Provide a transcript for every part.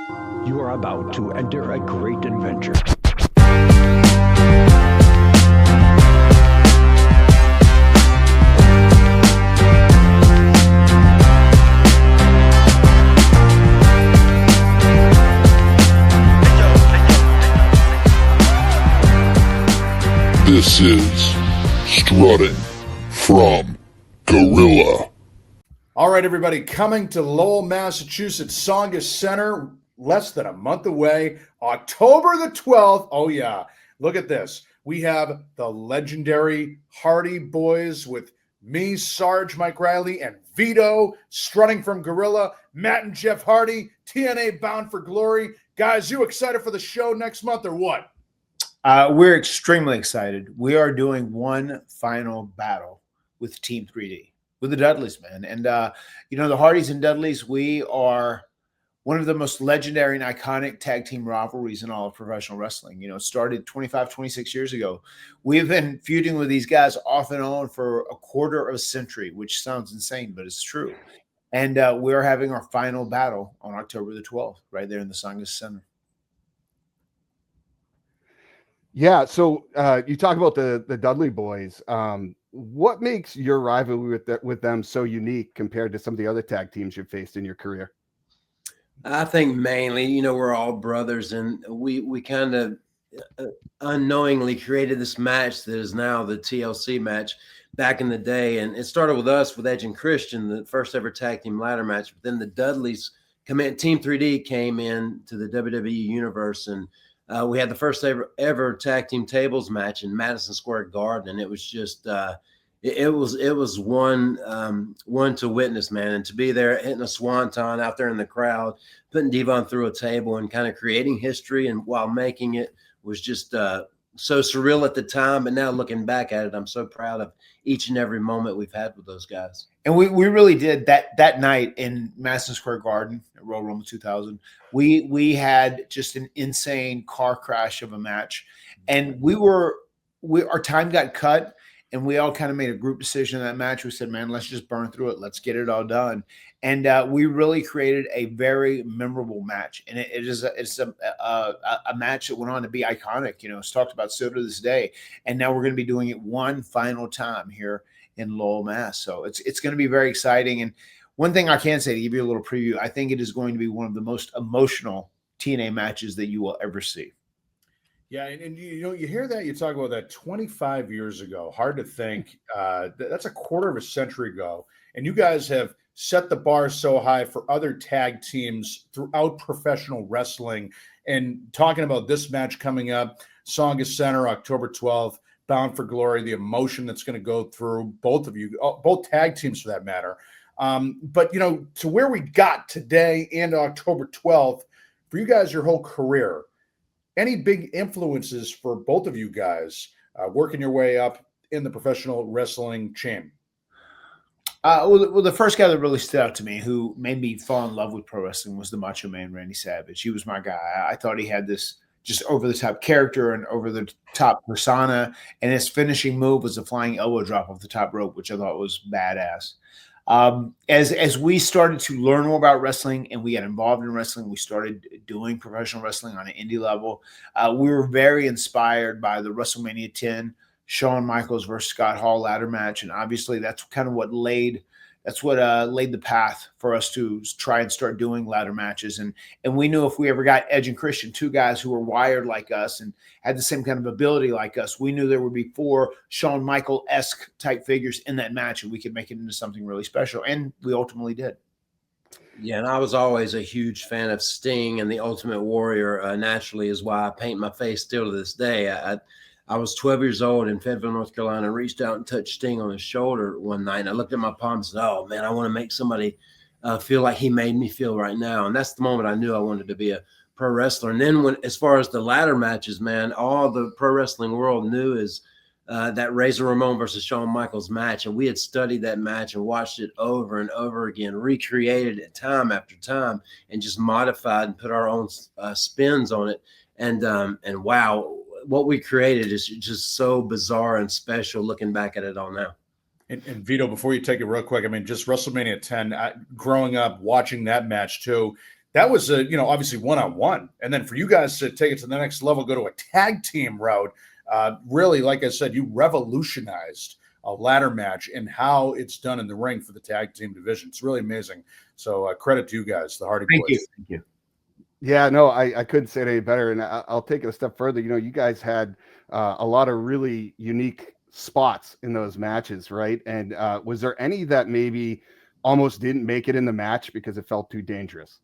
You are about to enter a great adventure. This is Strutting From Gorilla. All right, everybody, coming to Lowell, Massachusetts, Tsongas Center, less than a month away, October the 12th. Oh, yeah. Look at this. We have the legendary Hardy Boyz with me, Sarge, Mike Riley, and Vito, Strutting From Gorilla, Matt and Jeff Hardy, TNA Bound for Glory. Guys, you excited for the show next month or what? We're extremely excited. We are doing one final battle with Team 3D, with the Dudleys, man. And, the Hardys and Dudleys, we are one of the most legendary and iconic tag team rivalries in all of professional wrestling. It started 25, 26 years ago. We've been feuding with these guys off and on for a quarter of a century, which sounds insane, but it's true. And we're having our final battle on October the 12th, right there in the Tsongas Center. Yeah, so you talk about the Dudley Boyz. What makes your rivalry with them so unique compared to some of the other tag teams you've faced in your career? I think mainly, we're all brothers, and we kind of unknowingly created this match that is now the TLC match back in the day. And it started with us, with Edge and Christian, the first ever tag team ladder match. But then the Dudleys Team 3D came in to the WWE universe, and we had the first ever tag team tables match in Madison Square Garden, and it was just it was one to witness, man. And to be there hitting a swanton out there in the crowd, putting Devon through a table and kind of creating history, and while making it was just so surreal at the time. But now looking back at it, I'm so proud of each and every moment we've had with those guys. And we really did that night in Madison Square Garden at Royal Rumble 2000. We had just an insane car crash of a match, and our time got cut, and we all kind of made a group decision in that match. We said, man, let's just burn through it. Let's get it all done. And we really created a very memorable match. And it's a match that went on to be iconic. It's talked about so to this day. And now we're going to be doing it one final time here in Lowell, Mass. So it's going to be very exciting. And one thing I can say, to give you a little preview, I think it is going to be one of the most emotional TNA matches that you will ever see. Yeah, and you hear that, you talk about that 25 years ago. Hard to think. That's a quarter of a century ago. And you guys have set the bar so high for other tag teams throughout professional wrestling. And talking about this match coming up, Tsongas Center, October 12th, Bound for Glory, the emotion that's going to go through both of you, both tag teams for that matter. But, to where we got today and October 12th, for you guys, your whole career, any big influences for both of you guys working your way up in the professional wrestling chain? Well, the first guy that really stood out to me, who made me fall in love with pro wrestling, was the Macho Man, Randy Savage. He was my guy. I thought he had this just over-the-top character and over-the-top persona, and his finishing move was a flying elbow drop off the top rope, which I thought was badass. As we started to learn more about wrestling and we got involved in wrestling, we started doing professional wrestling on an indie level. We were very inspired by the WrestleMania 10 Shawn Michaels versus Scott Hall ladder match, and obviously that's kind of what laid the path for us to try and start doing ladder matches. And we knew if we ever got Edge and Christian, two guys who were wired like us and had the same kind of ability like us, we knew there would be four Shawn Michael-esque type figures in that match, and we could make it into something really special. And we ultimately did. Yeah, and I was always a huge fan of Sting, and the Ultimate Warrior naturally is why I paint my face still to this day. I was 12 years old in Fayetteville, North Carolina, and reached out and touched Sting on his shoulder one night. And I looked at my palm and said, oh, man, I want to make somebody feel like he made me feel right now. And that's the moment I knew I wanted to be a pro wrestler. And then as far as the ladder matches, man, all the pro wrestling world knew is that Razor Ramon versus Shawn Michaels match. And we had studied that match and watched it over and over again, recreated it time after time, and just modified and put our own spins on it. And wow, what we created is just so bizarre and special looking back at it all now. And Vito, before you take it real quick, I mean, just WrestleMania 10, growing up, watching that match too, that was obviously one-on-one, and then for you guys to take it to the next level, go to a tag team route. Really, like I said, you revolutionized a ladder match and how it's done in the ring for the tag team division. It's really amazing. So credit to you guys, the Hardy Boyz. Thank you. Yeah, no, I couldn't say it any better. And I'll take it a step further. You guys had a lot of really unique spots in those matches, right? And was there any that maybe almost didn't make it in the match because it felt too dangerous?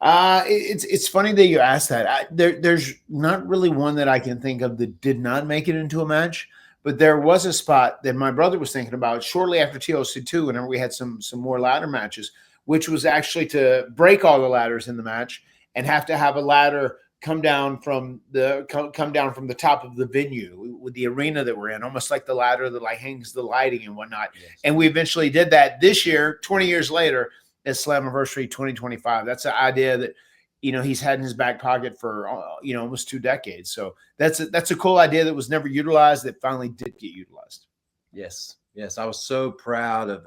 It's funny that you asked that. There's not really one that I can think of that did not make it into a match, but there was a spot that my brother was thinking about shortly after TLC2, whenever we had some more ladder matches, which was actually to break all the ladders in the match and have to have a ladder come down from the top of the venue with the arena that we're in, almost like the ladder that like hangs the lighting and whatnot. Yes. And we eventually did that this year, 20 years later, at Slammiversary 2025. That's an idea that he's had in his back pocket for almost 2 decades. So that's a cool idea that was never utilized that finally did get utilized. Yes, I was so proud of.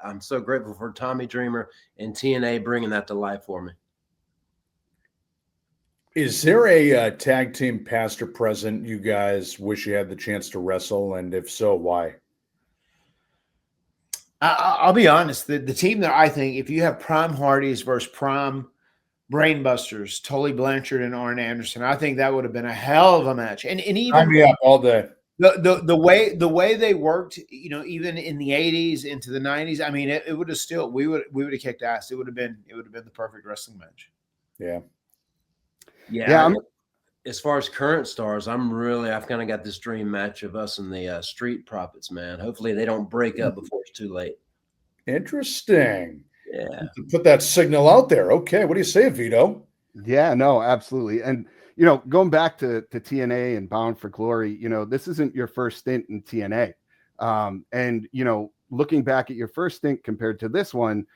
I'm so grateful for Tommy Dreamer and TNA bringing that to life for me. Is there a tag team past or present you guys wish you had the chance to wrestle, and if so, why? I'll be honest. The team that I think, if you have Prime Hardys versus Prime Brainbusters, Tully Blanchard and Arn Anderson, I think that would have been a hell of a match. And even all day. The way they worked, even in the 80s into the 90s, I mean, it would have still we would have kicked ass. It would have been the perfect wrestling match. Yeah. As far as current stars, I've kind of got this dream match of us and the Street Profits, man. Hopefully they don't break up before it's too late. Interesting. Yeah. Put that signal out there. Okay. What do you say, Vito? Yeah, no, absolutely. And, going back to TNA and Bound for Glory, this isn't your first stint in TNA. And, looking back at your first stint compared to this one,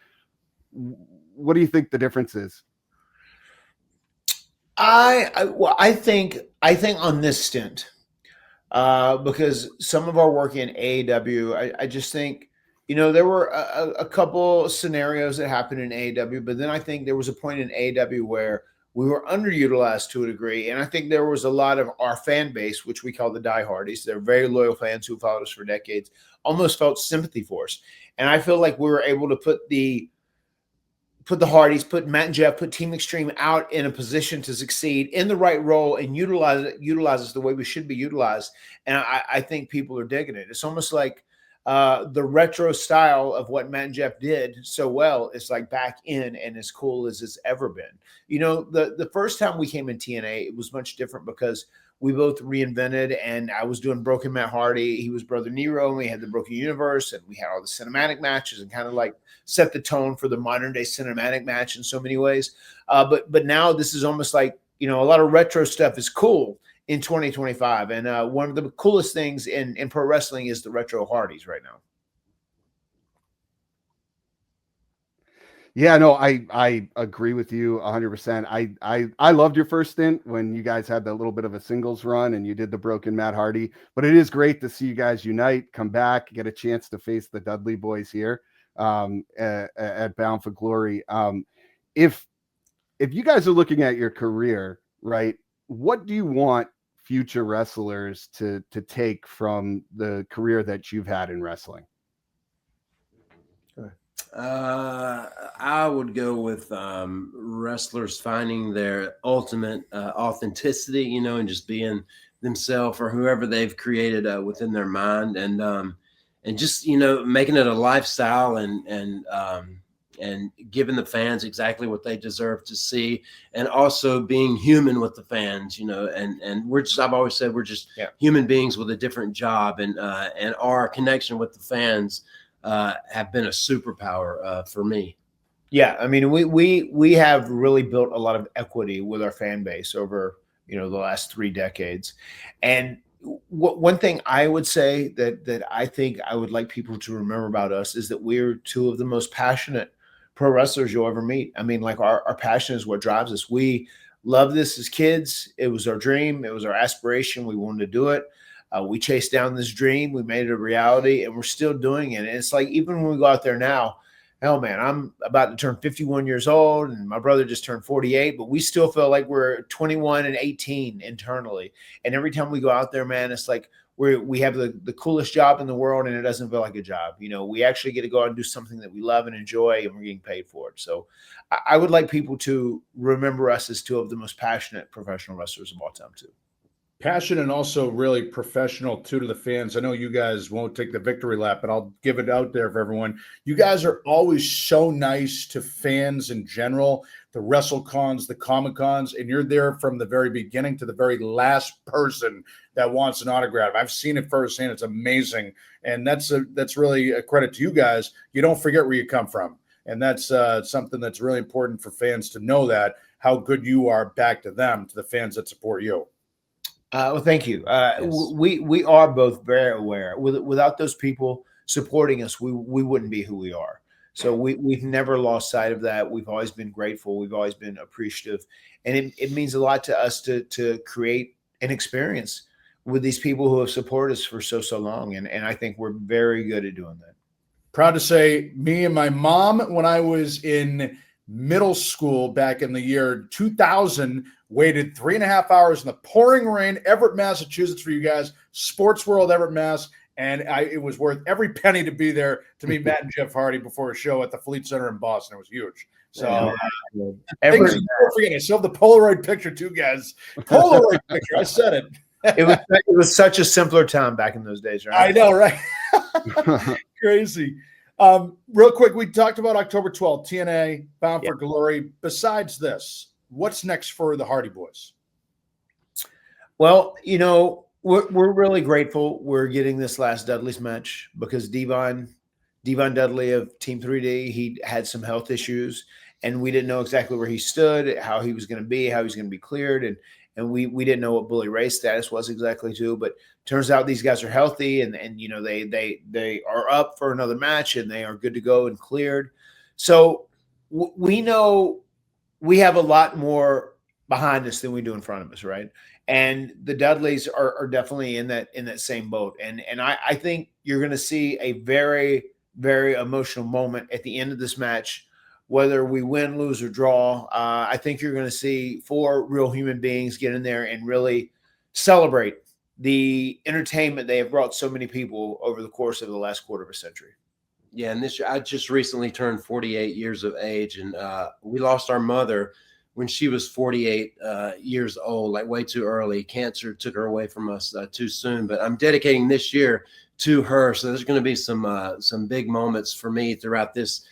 what do you think the difference is? I think on this stint, because some of our work in AEW, I just think, there were a couple scenarios that happened in AEW, but then I think there was a point in AEW where we were underutilized to a degree. And I think there was a lot of our fan base, which we call the diehardies. They're very loyal fans who followed us for decades, almost felt sympathy for us. And I feel like we were able to put the Hardys, put Matt and Jeff, put Team Extreme out in a position to succeed in the right role and utilize us the way we should be utilized. And I think people are digging it. It's almost like the retro style of what Matt and Jeff did so well is like back in and as cool as it's ever been. The first time we came in TNA, it was much different because we both reinvented, and I was doing Broken Matt Hardy. He was Brother Nero, and we had the Broken Universe, and we had all the cinematic matches and kind of like set the tone for the modern day cinematic match in so many ways. But now this is almost like, a lot of retro stuff is cool in 2025. And one of the coolest things in pro wrestling is the retro Hardys right now. Yeah, no, I agree with you 100%. I loved your first stint when you guys had that little bit of a singles run and you did the Broken Matt Hardy, but it is great to see you guys unite, come back, get a chance to face the Dudley Boyz here at Bound for Glory. If you guys are looking at your career, right, what do you want future wrestlers to take from the career that you've had in wrestling? I would go with wrestlers finding their ultimate authenticity, and just being themselves or whoever they've created within their mind, and just making it a lifestyle and giving the fans exactly what they deserve to see, and also being human with the fans, and I've always said we're just human beings with a different job, and our connection with the fans have been a superpower for me. Yeah, I mean, we have really built a lot of equity with our fan base over the last 3 decades, and one thing I would say that I think I would like people to remember about us is that we're 2 of the most passionate pro wrestlers you'll ever meet. I mean, like our passion is what drives us. We love this as kids. It was our dream. It was our aspiration. We wanted to do it. We chased down this dream. We made it a reality, and we're still doing it. And it's like, even when we go out there now, hell, man, I'm about to turn 51 years old, and my brother just turned 48, but we still feel like we're 21 and 18 internally. And every time we go out there, man, it's like we have the coolest job in the world, and it doesn't feel like a job. We actually get to go out and do something that we love and enjoy, and we're getting paid for it. So I would like people to remember us as two of the most passionate professional wrestlers of all time, too. Passionate and also really professional too to the fans. I know you guys won't take the victory lap, but I'll give it out there for everyone. You guys are always so nice to fans in general, the WrestleCons, the Comic Cons, and you're there from the very beginning to the very last person that wants an autograph. I've seen it firsthand. It's amazing. And that's really a credit to you guys. You don't forget where you come from. And that's something that's really important for fans to know, that how good you are back to them, to the fans that support you. Well, thank you. Yes. We are both very aware. Without those people supporting us, we wouldn't be who we are. So we've never lost sight of that. We've always been grateful. We've always been appreciative. And it means a lot to us to create an experience with these people who have supported us for so long. And I think we're very good at doing that. Proud to say, me and my mom, when I was in middle school back in the year 2000, waited 3.5 hours in the pouring rain, Everett, Massachusetts, for you guys, Sports World, Everett, Mass. And it was worth every penny to be there to meet Matt and Jeff Hardy before a show at the Fleet Center in Boston. It was huge. So things you don't forget. I still have the Polaroid picture too, guys. Polaroid picture. I said it. It was such a simpler time back in those days, right? I know, right? Crazy. Real quick, we talked about October 12th, TNA Bound for Glory. Besides this, what's next for the Hardy Boyz? Well, we're really grateful we're getting this last Dudley's match, because Devon Dudley of Team 3D, he had some health issues, and we didn't know exactly where he stood, how he was going to be, how he was going to be cleared, and we didn't know what Bully Ray's status was exactly too. But turns out these guys are healthy, and they are up for another match, and they are good to go and cleared. So we know we have a lot more behind us than we do in front of us, right? And the Dudleys are definitely in that same boat. And I think you're going to see a very, very emotional moment at the end of this match, whether we win, lose, or draw. I think you're going to see 4 real human beings get in there and really celebrate the entertainment they have brought so many people over the course of the last quarter of a century. Yeah, and this year I just recently turned 48 years of age, and we lost our mother when she was 48 years old, like way too early. Cancer took her away from us too soon. But I'm dedicating this year to her, so there's going to be some big moments for me throughout this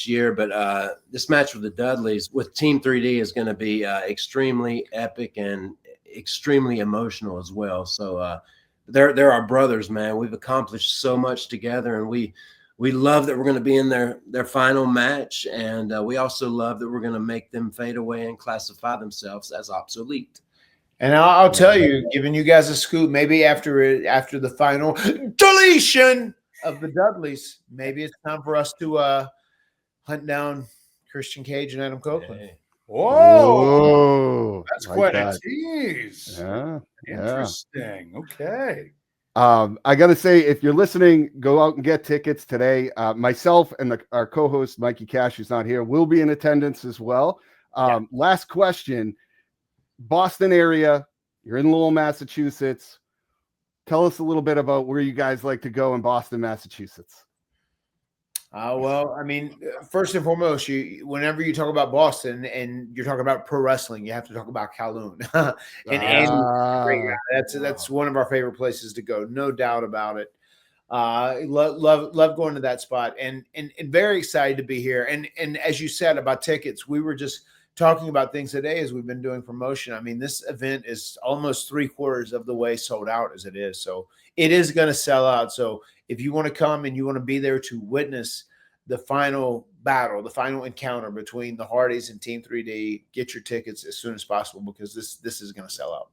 year. But this match with the Dudleys with Team 3D is going to be extremely epic and extremely emotional as well. So they're our brothers, man. We've accomplished so much together, and we love that we're going to be in their final match, and we also love that we're going to make them fade away and classify themselves as obsolete. And I'll tell you, giving you guys a scoop, maybe after the final deletion of the Dudleys, maybe it's time for us to hunt down Christian Cage and Adam Copeland. Hey. Whoa, that's like quite that. a tease. Yeah, Interesting. Okay. I got to say, if you're listening, go out and get tickets today. Myself and our co-host, Mikey Cash, who's not here, will be in attendance as well. Last question. Boston area, you're in Lowell, Massachusetts. Tell us a little bit about where you guys like to go in Boston, Massachusetts. Well, I mean, first and foremost, whenever you talk about Boston and you're talking about pro wrestling, you have to talk about Kowloon. And Andy, that's one of our favorite places to go, no doubt about it. Love going to that spot, and very excited to be here. And as you said about tickets, we were just talking about things today as we've been doing promotion. I mean, this event is almost 3/4 of the way sold out as it is. So it is going to sell out. So if you want to come and you want to be there to witness the final battle, the final encounter between the Hardys and Team 3D, get your tickets as soon as possible, because this is going to sell out.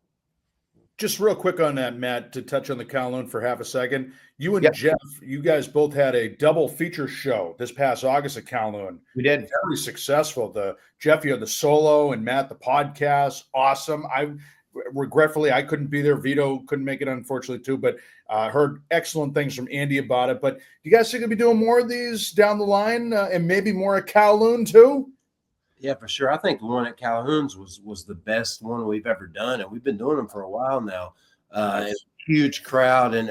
Just real quick on that, Matt, to touch on the Kowloon for half a second. You and Jeff, you guys both had a double feature show this past August at Kowloon. We did. Very successful. Jeff, you had the solo, and Matt, the podcast. Awesome. regretfully, I couldn't be there. Vito couldn't make it, unfortunately, too. But heard excellent things from Andy about it. But do you guys think you'll be doing more of these down the line, and maybe more at Kowloon too? Yeah, for sure. I think the one at Calhoun's was the best one we've ever done, and we've been doing them for a while now. Huge crowd, and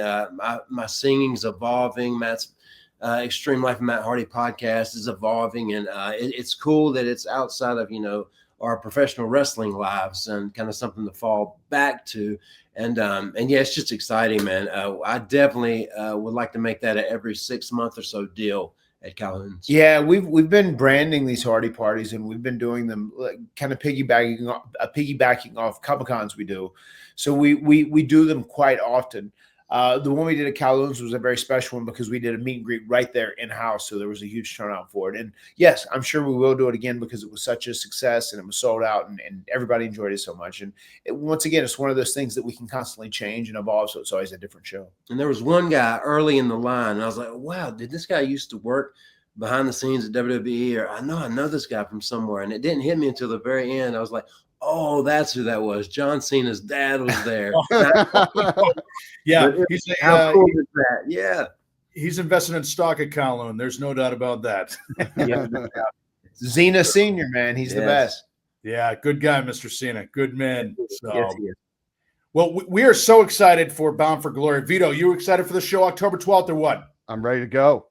my singing's evolving. Matt's Extreme Life of Matt Hardy podcast is evolving, and it's cool that it's outside of our professional wrestling lives and kind of something to fall back to. And yeah, it's just exciting, man. I definitely would like to make that a every 6 month or so deal at Calhoun's. Yeah, we've been branding these Hardy parties, and we've been doing them kind of piggybacking off Comic-Cons we do. So we do them quite often. The one we did at Kowloon's was a very special one because we did a meet and greet right there in-house, so there was a huge turnout for it. And yes, I'm sure we will do it again because it was such a success and it was sold out and everybody enjoyed it so much. And once again, it's one of those things that we can constantly change and evolve, so it's always a different show. And there was one guy early in the line, and I was like, wow, did this guy used to work behind the scenes at WWE? Or I know this guy from somewhere. And it didn't hit me until the very end. I was like, oh, that's who that was. John Cena's dad was there. Yeah. How cool is that? Yeah. He's invested in stock at Kowloon. There's no doubt about that. Yeah. Xena Senior, man, he's the best. Yeah, good guy, Mr. Cena. Good man. So, Yes, he is. well, we are so excited for Bound for Glory. Vito, you excited for the show October 12th or what? I'm ready to go.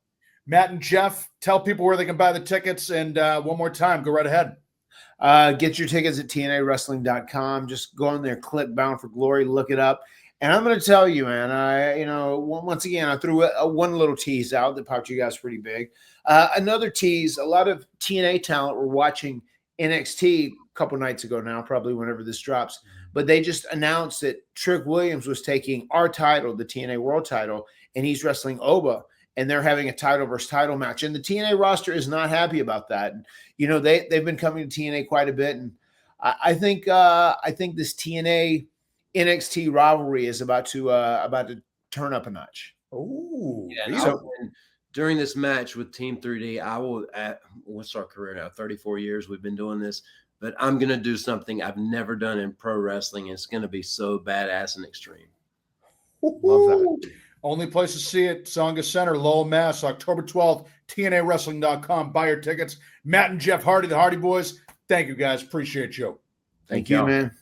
Matt and Jeff, tell people where they can buy the tickets. And one more time, go right ahead. Get your tickets at TNAWrestling.com. Just go on there, click Bound for Glory, look it up. And I'm going to tell you, man, once again, I threw one little tease out that popped you guys pretty big. Another tease, a lot of TNA talent were watching NXT a couple nights ago now, probably whenever this drops. But they just announced that Trick Williams was taking our title, the TNA World title, and he's wrestling Oba. And they're having a title versus title match. And the TNA roster is not happy about that. And, they've been coming to TNA quite a bit. And I think this TNA NXT rivalry is about to turn up a notch. Oh, yeah. So during this match with Team 3D, I will, what's our career now? 34 years we've been doing this. But I'm going to do something I've never done in pro wrestling. And it's going to be so badass and extreme. Love that. Only place to see it, Tsonga Center, Lowell, Mass, October 12th, TNAWrestling.com. Buy your tickets. Matt and Jeff Hardy, the Hardy Boyz. Thank you, guys. Appreciate you. Thank you, man.